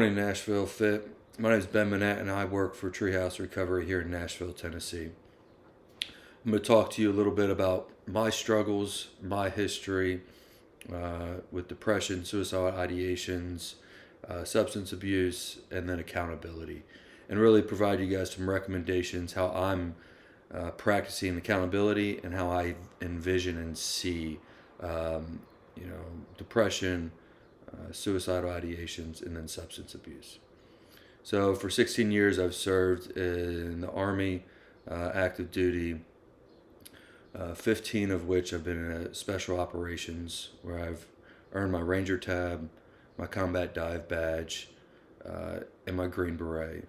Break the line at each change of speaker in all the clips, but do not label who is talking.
Morning, Nashville Fit. My name is Ben Monnette, and I work for Treehouse Recovery here in Nashville, Tennessee. I'm going to talk to you a little bit about my struggles, my history with depression, suicidal ideations, substance abuse, and then accountability, and really provide you guys some recommendations how I'm practicing accountability and how I envision and see, um, depression, suicidal ideations, and then substance abuse. So for 16 years, I've served in the Army, active duty, 15 of which I've been in special operations where I've earned my Ranger tab, my combat dive badge, and my Green Beret.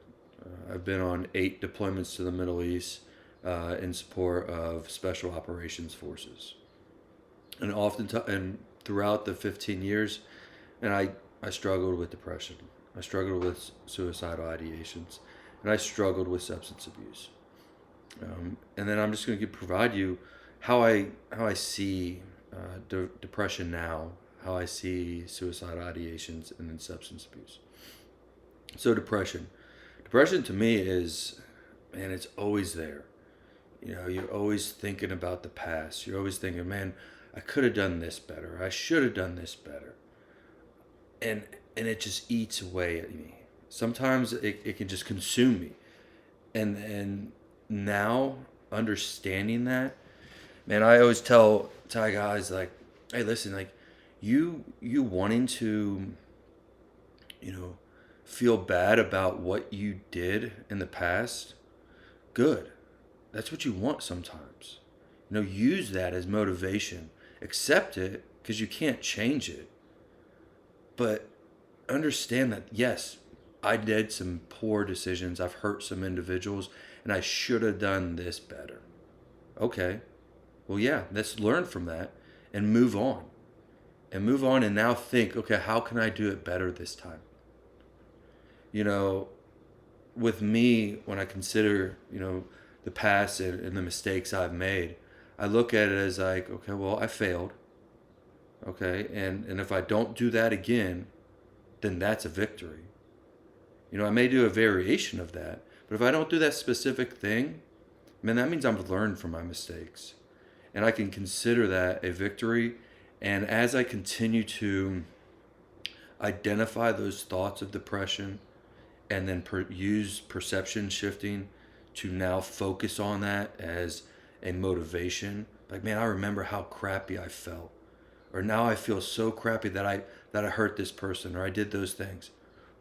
I've been on 8 deployments to the Middle East in support of special operations forces. And throughout the 15 years, and I struggled with depression. I struggled with suicidal ideations, and I struggled with substance abuse. And then I'm just going to provide you how I see depression now, how I see suicidal ideations, and then substance abuse. So depression to me is, man, it's always there. You're always thinking about the past. You're always thinking, man, I could have done this better. I should have done this better. And and it just eats away at me. Sometimes it can just consume me. And now understanding that, man, I always tell guys like, hey, listen, like you wanting to, you know, feel bad about what you did in the past, good. That's what you want sometimes. Use that as motivation. Accept it because you can't change it. But understand that, yes, I did some poor decisions. I've hurt some individuals, and I should have done this better. Okay, well, yeah, let's learn from that and move on. And move on and now think, okay, how can I do it better this time? You know, with me, when I consider, the past and the mistakes I've made, I look at it as like, okay, well, I failed. Okay, and if I don't do that again, then that's a victory. I may do a variation of that, but if I don't do that specific thing, man, that means I've learned from my mistakes. And I can consider that a victory. And as I continue to identify those thoughts of depression and then use perception shifting to now focus on that as a motivation, like, man, I remember how crappy I felt. Or now I feel so crappy that I hurt this person or I did those things.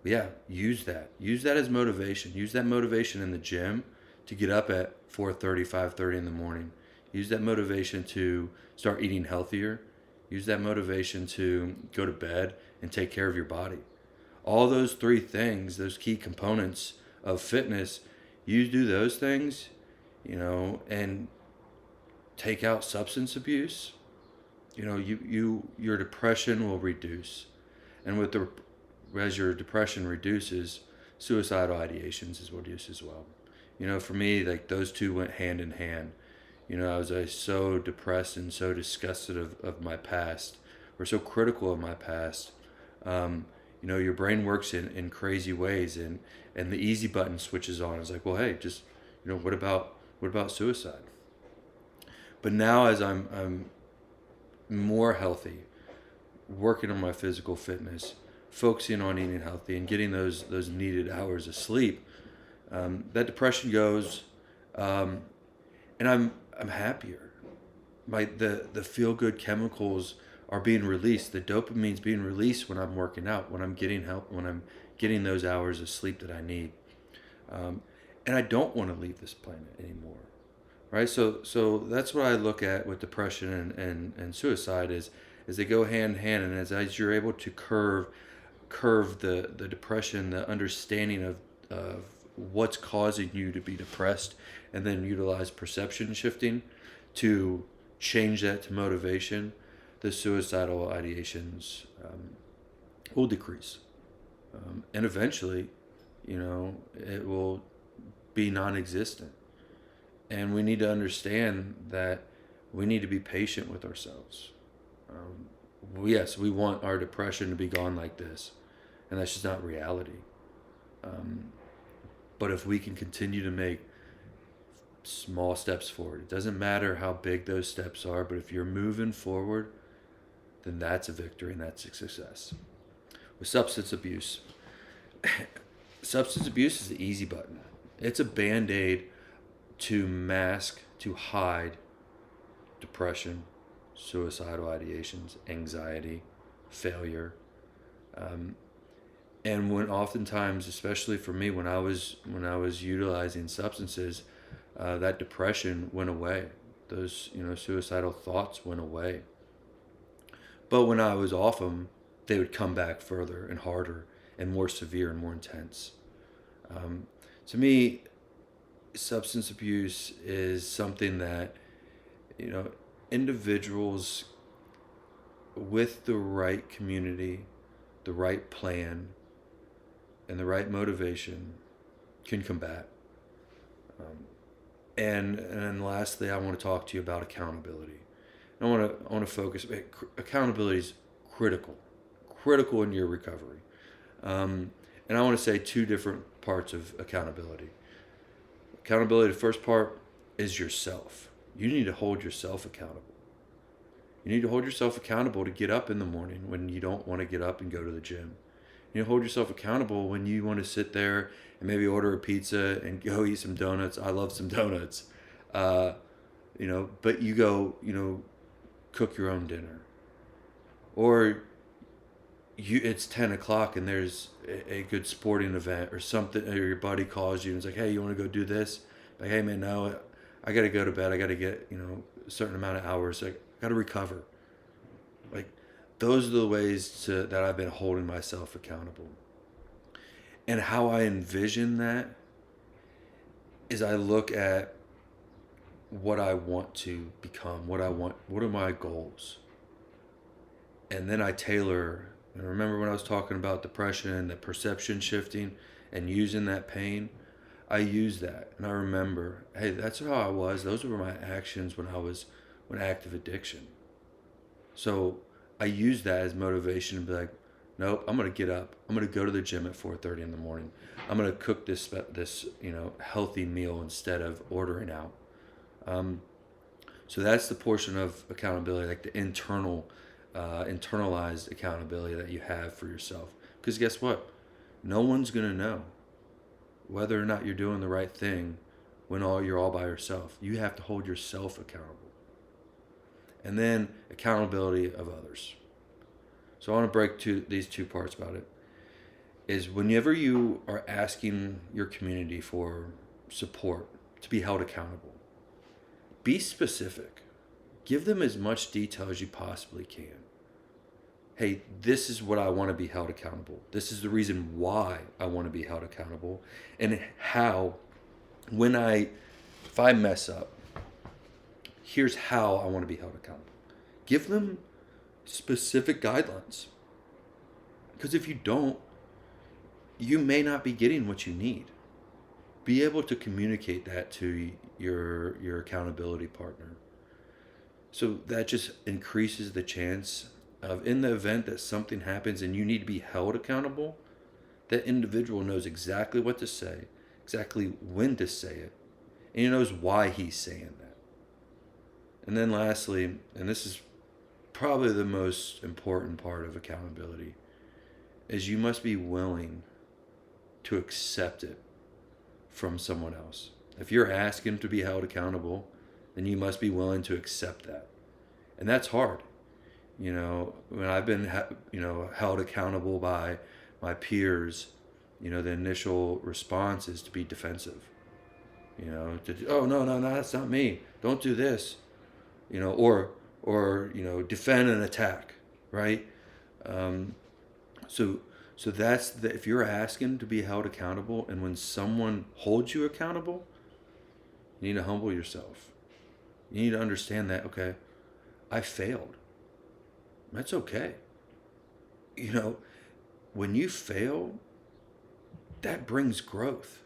Yeah, use that. Use that as motivation. Use that motivation in the gym to get up at 4:30, 5:30 in the morning. Use that motivation to start eating healthier. Use that motivation to go to bed and take care of your body. All those three things, those key components of fitness, you do those things, and take out substance abuse, your depression will reduce. And as your depression reduces, suicidal ideations will reduce as well. For me, like those two went hand in hand. I was so depressed and so disgusted of my past, or so critical of my past. Your brain works in crazy ways, and the easy button switches on. It's like, well, hey, just what about suicide? But now as I'm more healthy, working on my physical fitness, focusing on eating healthy, and getting those needed hours of sleep, that depression goes, and I'm happier. The feel good chemicals are being released. The dopamine's being released when I'm working out, when I'm getting help, when I'm getting those hours of sleep that I need, um, and I don't want to leave this planet anymore. Right, so that's what I look at with depression and suicide is they go hand in hand, and as you're able to curve the depression, the understanding of what's causing you to be depressed, and then utilize perception shifting to change that to motivation, the suicidal ideations will decrease, and eventually, it will be non-existent. And we need to understand that we need to be patient with ourselves. Yes, we want our depression to be gone like this. and that's just not reality. Um, but if we can continue to make small steps forward, it doesn't matter how big those steps are, but if you're moving forward, then that's a victory and that's a success. With substance abuse, substance abuse is the easy button. It's a band aid to mask, to hide depression, suicidal ideations, anxiety, failure. Um, and when oftentimes, especially for me, when I was utilizing substances, that depression went away. Those suicidal thoughts went away. But when I was off them, they would come back further and harder and more severe and more intense. Um, to me, substance abuse is something that you know individuals with the right community, the right plan, and the right motivation can combat. Um, and lastly, I want to talk to you about accountability. I want to focus. Accountability is critical, critical in your recovery. Um, and I want to say two different parts of accountability. Accountability. The first part is yourself. You need to hold yourself accountable. You need to hold yourself accountable to get up in the morning when you don't want to get up and go to the gym. You hold yourself accountable when you want to sit there and maybe order a pizza and go eat some donuts. I love some donuts. Uh, but you go, cook your own dinner. Or it's 10 o'clock and there's a good sporting event or something, or your buddy calls you and it's like, hey, you want to go do this? Like, hey, man, no, I got to go to bed. I got to get, a certain amount of hours. I got to recover. Like, those are the ways that I've been holding myself accountable. And how I envision that is I look at what I want to become, what are my goals? And then I tailor, and remember when I was talking about depression, the perception shifting and using that pain, I use that. And I remember, hey, that's how I was. Those were my actions when active addiction. So I use that as motivation to be like, nope, I'm gonna get up. I'm gonna go to the gym at 4:30 in the morning. I'm gonna cook this healthy meal instead of ordering out. Um, so that's the portion of accountability, like the internalized accountability that you have for yourself. Because guess what? No one's gonna know whether or not you're doing the right thing when you're all by yourself. You have to hold yourself accountable. And then accountability of others. So I want to break these two parts about it. Is whenever you are asking your community for support to be held accountable, be specific. Give them as much detail as you possibly can. Hey, this is what I want to be held accountable. This is the reason why I want to be held accountable. And how, if I mess up, here's how I want to be held accountable. Give them specific guidelines. Because if you don't, you may not be getting what you need. Be able to communicate that to your accountability partner. So that just increases the chance of, in the event that something happens and you need to be held accountable, that individual knows exactly what to say, exactly when to say it, and he knows why he's saying that. And then lastly, and this is probably the most important part of accountability, is you must be willing to accept it from someone else. If you're asking to be held accountable, then you must be willing to accept that. And that's hard. When I've been held accountable by my peers, the initial response is to be defensive. Oh, no, that's not me. Don't do this. Or defend and attack, right? So that's if you're asking to be held accountable, and when someone holds you accountable, you need to humble yourself. You need to understand that, okay, I failed. That's okay. When you fail, that brings growth.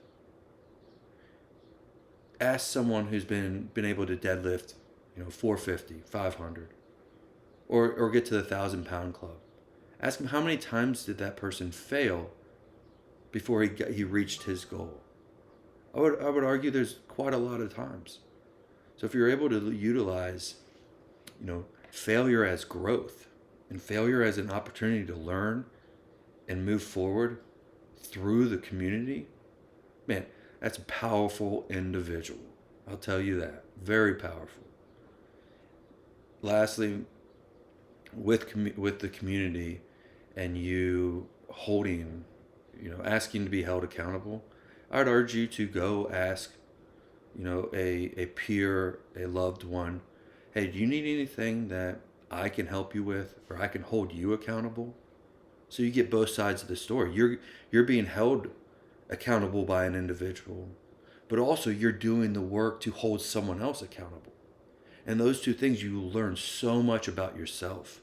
Ask someone who's been able to deadlift, 450, 500, or get to the 1,000-pound club. Ask him how many times did that person fail before he reached his goal. I would argue there's quite a lot of times. So if you're able to utilize, failure as growth and failure as an opportunity to learn and move forward through the community, man, that's a powerful individual. I'll tell you that. Very powerful. Lastly, with the community and you holding, asking to be held accountable, I'd urge you to go ask, a peer, a loved one, hey, do you need anything that I can help you with, or I can hold you accountable? So you get both sides of the story. You're being held accountable by an individual, but also you're doing the work to hold someone else accountable. And those two things, you learn so much about yourself.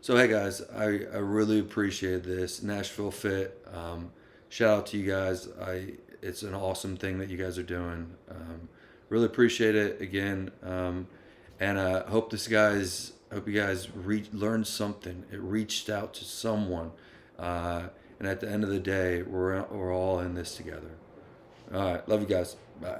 So hey guys, I really appreciate this Nashville Fit. Shout out to you guys. It's an awesome thing that you guys are doing. Really appreciate it again, and hope you guys learned something. It reached out to someone, and at the end of the day, we're all in this together. All right, love you guys. Bye.